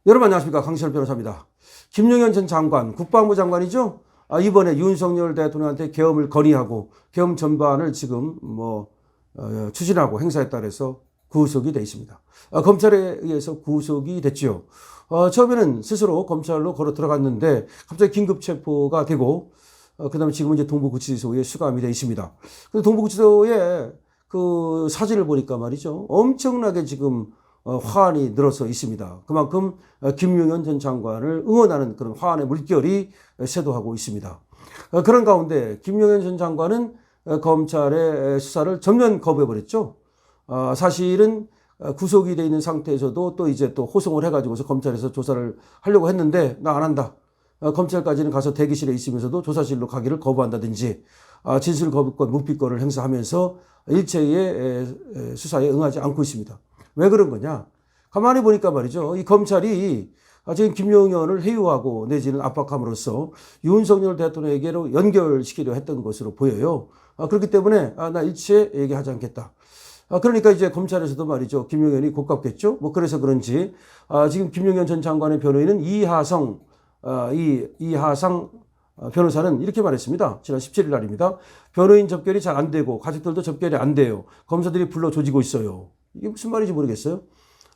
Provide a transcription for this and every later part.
여러분 안녕하십니까, 강시열 변호사입니다. 김용현 전 장관, 국방부 장관이죠. 이번에 윤석열 대통령한테 계엄을 건의하고 계엄 전반을 지금 추진하고 행사했다 그래서 구속이 돼 있습니다. 검찰에 의해서 구속이 됐죠. 처음에는 스스로 검찰로 걸어 들어갔는데 갑자기 긴급 체포가 되고 그다음에 지금은 이제 동부구치소에 수감이 돼 있습니다. 근데 동부구치소에 그 사진을 보니까 말이죠, 엄청나게 지금 화환이 늘어서 있습니다. 그만큼 김용현 전 장관을 응원하는 그런 화환의 물결이 쇄도하고 있습니다. 그런 가운데 김용현 전 장관은 검찰의 수사를 전면 거부해버렸죠. 사실은 구속이 돼 있는 상태에서도 또 이제 또 호송을 해가지고서 검찰에서 조사를 하려고 했는데 나 안 한다. 검찰까지는 가서 대기실에 있으면서도 조사실로 가기를 거부한다든지 진술 거부권, 묵비권을 행사하면서 일체의 수사에 응하지 않고 있습니다. 왜 그런 거냐? 가만히 보니까 말이죠, 이 검찰이 지금 김용현을 해유하고 내지는 압박함으로써 윤석열 대통령에게로 연결시키려 했던 것으로 보여요. 그렇기 때문에 나 일체 얘기하지 않겠다. 그러니까 이제 검찰에서도 말이죠, 김용현이 고깝겠죠. 그래서 그런지 지금 김용현 전 장관의 변호인은 이하상 변호사는 이렇게 말했습니다. 지난 17일 날입니다. 변호인 접견이 잘 안 되고 가족들도 접견이 안 돼요. 검사들이 불러 조지고 있어요. 이게 무슨 말인지 모르겠어요.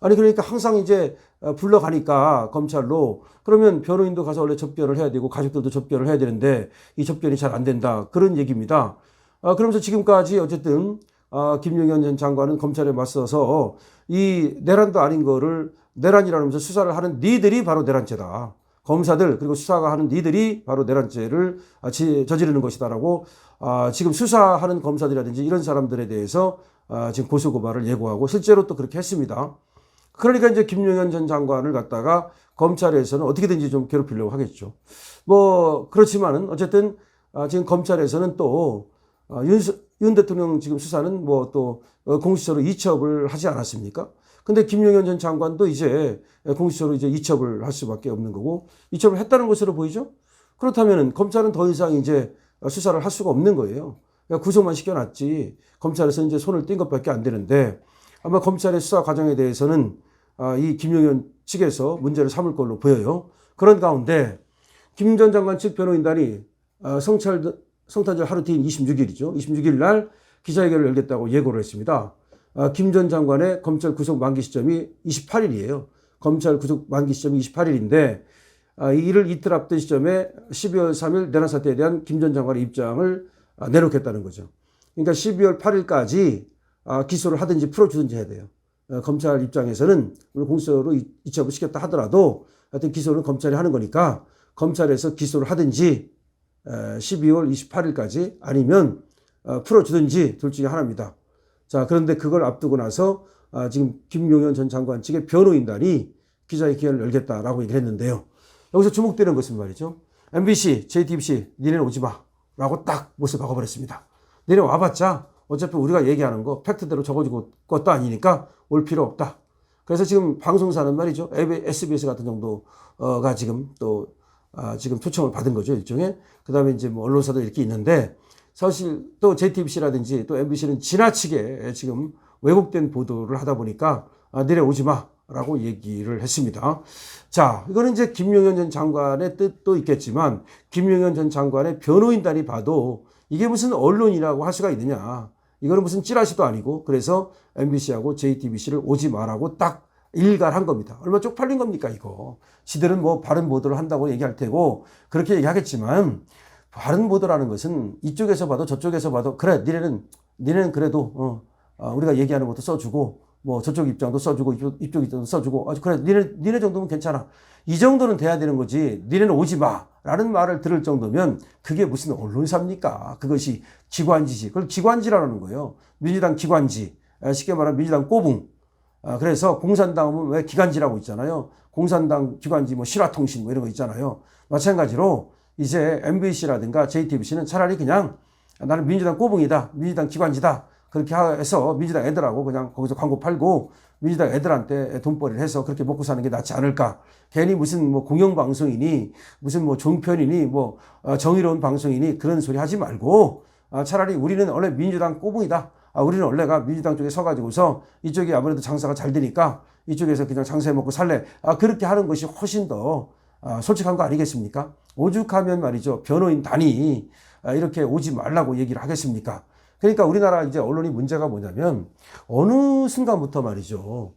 아니 그러니까 항상 이제 불러가니까 검찰로, 그러면 변호인도 가서 원래 접견을 해야 되고 가족들도 접견을 해야 되는데 이 접견이 잘 안 된다, 그런 얘기입니다. 그러면서 지금까지 어쨌든 김용현 전 장관은 검찰에 맞서서 이 내란도 아닌 거를 내란이라면서 수사를 하는 니들이 바로 내란죄다. 검사들 그리고 수사가 하는 니들이 바로 내란죄를 저지르는 것이다라고 지금 수사하는 검사들이라든지 이런 사람들에 대해서 지금 고소고발을 예고하고 실제로 또 그렇게 했습니다. 그러니까 이제 김용현 전 장관을 갖다가 검찰에서는 어떻게든지 좀 괴롭히려고 하겠죠. 그렇지만은 어쨌든 지금 검찰에서는 또 윤 대통령 지금 수사는 또 공식적으로 이첩을 하지 않았습니까? 근데 김용현 전 장관도 이제 공식적으로 이제 이첩을 할 수밖에 없는 거고, 이첩을 했다는 것으로 보이죠? 그렇다면은 검찰은 더 이상 이제 수사를 할 수가 없는 거예요. 그러니까 구속만 시켜놨지 검찰에서 이제 손을 뗀 것밖에 안 되는데, 아마 검찰의 수사 과정에 대해서는 이 김용현 측에서 문제를 삼을 걸로 보여요. 그런 가운데 김 전 장관 측 변호인단이 성탄절 하루 뒤인 26일이죠. 26일 날 기자회견을 열겠다고 예고를 했습니다. 김 전 장관의 검찰 구속 만기 시점이 28일이에요. 검찰 구속 만기 시점이 28일인데 이를 이틀 앞둔 시점에 12월 3일 내란 사태에 대한 김 전 장관의 입장을 내놓겠다는 거죠. 그러니까 12월 8일까지 기소를 하든지 풀어주든지 해야 돼요. 검찰 입장에서는 공소로 이첩을 시켰다 하더라도 하여튼 기소는 검찰이 하는 거니까 검찰에서 기소를 하든지 12월 28일까지 아니면 풀어주든지 둘 중에 하나입니다. 자, 그런데 그걸 앞두고 나서 지금 김용현 전 장관 측의 변호인단이 기자회견을 열겠다라고 얘기를 했는데요. 여기서 주목되는 것은 말이죠, MBC, JTBC 니네는 오지 마 라고 딱 못을 박아버렸습니다. 니네 와봤자 어차피 우리가 얘기하는 거 팩트대로 적어주고 것도 아니니까 올 필요 없다. 그래서 지금 방송사는 말이죠, SBS 같은 정도가 지금 지금 초청을 받은 거죠, 일종의. 그 다음에 이제 언론사도 이렇게 있는데, 사실 또 JTBC라든지 또 MBC는 지나치게 지금 왜곡된 보도를 하다 보니까 니네 오지 마라고 얘기를 했습니다. 자, 이거는 이제 김용현 전 장관의 뜻도 있겠지만 김용현 전 장관의 변호인단이 봐도 이게 무슨 언론이라고 할 수가 있느냐. 이거는 무슨 찌라시도 아니고, 그래서 MBC하고 JTBC를 오지 마라고 딱 일갈한 겁니다. 얼마나 쪽팔린 겁니까, 이거. 지들은 바른 보도를 한다고 얘기할 테고, 그렇게 얘기하겠지만, 바른 보도라는 것은 이쪽에서 봐도 저쪽에서 봐도, 그래, 니네는 그래도, 우리가 얘기하는 것도 써주고, 저쪽 입장도 써주고, 이쪽 입장도 써주고, 그래, 니네 정도면 괜찮아. 이 정도는 돼야 되는 거지, 니네는 오지 마. 라는 말을 들을 정도면 그게 무슨 언론사입니까? 그것이 기관지지. 그걸 기관지라는 거예요. 민주당 기관지. 쉽게 말하면 민주당 꼬붕. 그래서 공산당은 왜 기관지라고 있잖아요. 공산당 기관지, 신화통신 이런 거 있잖아요. 마찬가지로 이제 MBC라든가 JTBC는 차라리 그냥 나는 민주당 꼬붕이다, 민주당 기관지다, 그렇게 해서 민주당 애들하고 그냥 거기서 광고 팔고 민주당 애들한테 돈벌이를 해서 그렇게 먹고 사는 게 낫지 않을까. 괜히 무슨 공영방송이니 무슨 종편이니 정의로운 방송이니 그런 소리 하지 말고 차라리 우리는 원래 민주당 꼬붕이다. 우리는 원래가 민주당 쪽에 서가지고서 이쪽이 아무래도 장사가 잘 되니까 이쪽에서 그냥 장사해 먹고 살래. 그렇게 하는 것이 훨씬 더 솔직한 거 아니겠습니까? 오죽하면 말이죠. 변호인단이 이렇게 오지 말라고 얘기를 하겠습니까? 그러니까 우리나라 이제 언론이 문제가 뭐냐면 어느 순간부터 말이죠.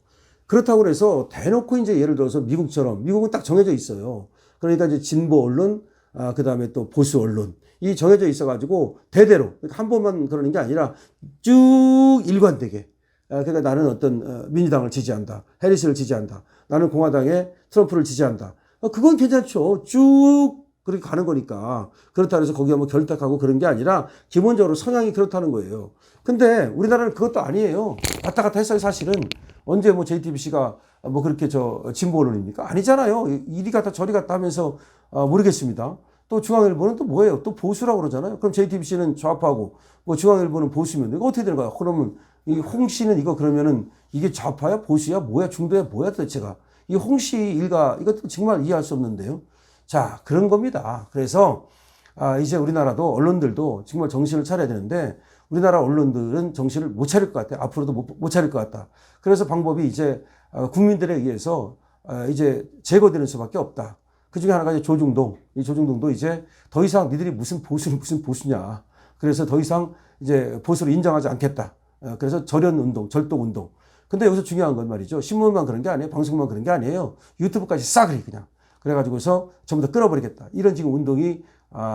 그렇다고 해서 대놓고 이제 예를 들어서 미국처럼 미국은 딱 정해져 있어요. 그러니까 이제 진보 언론, 그 다음에 또 보수 언론 이 정해져 있어가지고 대대로 한 번만 그러는 게 아니라 쭉 일관되게. 그러니까 나는 어떤 민주당을 지지한다, 해리스를 지지한다, 나는 공화당의 트럼프를 지지한다. 그건 괜찮죠. 쭉 그렇게 가는 거니까. 그렇다고 해서 거기가 뭐 결탁하고 그런 게 아니라 기본적으로 성향이 그렇다는 거예요. 근데 우리나라는 그것도 아니에요. 왔다 갔다 했어요, 사실은. 언제 뭐 JTBC가 뭐 그렇게 진보 언론입니까? 아니잖아요. 이리 갔다 저리 갔다 하면서 모르겠습니다. 또 중앙일보는 또 뭐예요? 또 보수라고 그러잖아요. 그럼 JTBC는 좌파고 뭐 중앙일보는 보수면 이거 어떻게 되는 거야? 그러면 이 홍씨는 이거 그러면은 이게 좌파야? 보수야? 뭐야? 중도야? 뭐야 도대체가? 이 홍씨 일가 이것도 정말 이해할 수 없는데요. 자, 그런 겁니다. 그래서 이제 우리나라도 언론들도 정말 정신을 차려야 되는데 우리나라 언론들은 정신을 못 차릴 것 같아요. 앞으로도 못 차릴 것 같다. 그래서 방법이 이제 국민들에 의해서 이제 제거되는 수밖에 없다. 그 중에 하나가 이제 조중동. 이 조중동도 이제 더 이상 니들이 무슨 보수냐. 그래서 더 이상 이제 보수를 인정하지 않겠다. 그래서 절연 운동, 절독 운동. 근데 여기서 중요한 건 말이죠. 신문만 그런 게 아니에요. 방송만 그런 게 아니에요. 유튜브까지 싸그리 그냥. 그래가지고서 전부 다 끊어버리겠다. 이런 지금 운동이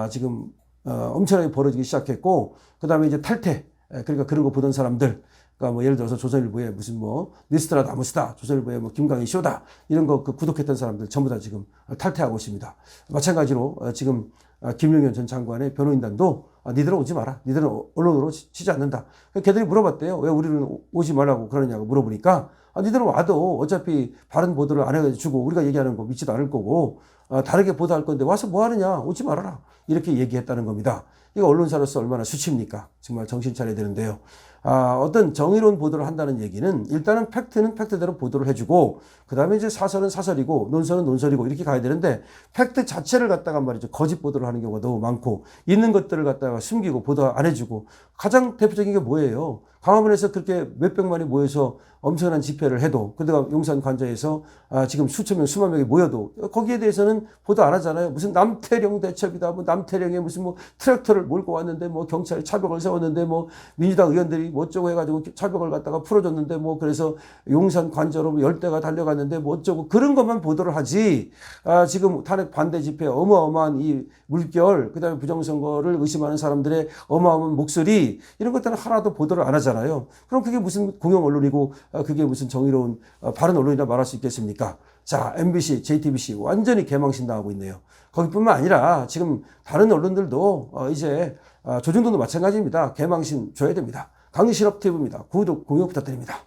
지금 엄청나게 벌어지기 시작했고, 그 다음에 이제 탈퇴. 그러니까 그런 거 보던 사람들. 그러니까 뭐 예를 들어서 조선일보에 무슨 뭐 리스트라 나무스다. 조선일보에 뭐 김광희 쇼다. 이런 거 구독했던 사람들 전부 다 지금 탈퇴하고 있습니다. 마찬가지로 지금 김용현 전 장관의 변호인단도 니들은 오지 마라. 니들은 언론으로 치지 않는다. 걔들이 물어봤대요. 왜 우리는 오지 말라고 그러냐고 물어보니까 니들은 와도 어차피 바른 보도를 안 해주고 우리가 얘기하는 거 믿지도 않을 거고 다르게 보도할 건데 와서 뭐 하느냐. 오지 말아라. 이렇게 얘기했다는 겁니다. 이거 언론사로서 얼마나 수치입니까? 정말 정신 차려야 되는데요. 어떤 정의로운 보도를 한다는 얘기는 일단은 팩트는 팩트대로 보도를 해주고 그 다음에 이제 사설은 사설이고 논설은 논설이고 이렇게 가야 되는데 팩트 자체를 갖다가 말이죠. 거짓 보도를 하는 경우가 너무 많고 있는 것들을 갖다가 숨기고 보도 안 해주고 가장 대표적인 게 뭐예요? 광화문에서 그렇게 몇백만이 모여서 엄청난 집회를 해도 그다가 용산 관저에서 지금 수천 명, 수만 명이 모여도 거기에 대해서는 보도 안 하잖아요. 무슨 남태령 대첩이다. 뭐 남태령에 무슨 뭐 트랙터를 몰고 왔는데 뭐 경찰이 차벽을 세웠는데 뭐 민주당 의원들이 뭐 어쩌고 해가지고 차벽을 갖다가 풀어줬는데 뭐 그래서 용산 관저로 10대가 달려갔는데 뭐 어쩌고 그런 것만 보도를 하지. 지금 탄핵 반대 집회 어마어마한 이 물결 그다음에 부정선거를 의심하는 사람들의 어마어마한 목소리 이런 것들은 하나도 보도를 안 하잖아요. 그럼 그게 무슨 공영 언론이고 그게 무슨 정의로운 바른 언론이라 말할 수 있겠습니까? 자, MBC, JTBC 완전히 개망신당하고 있네요. 거기뿐만 아니라 지금 다른 언론들도 이제 조중동도 마찬가지입니다. 개망신 줘야 됩니다. 강실업 TV입니다. 구독, 공유 부탁드립니다.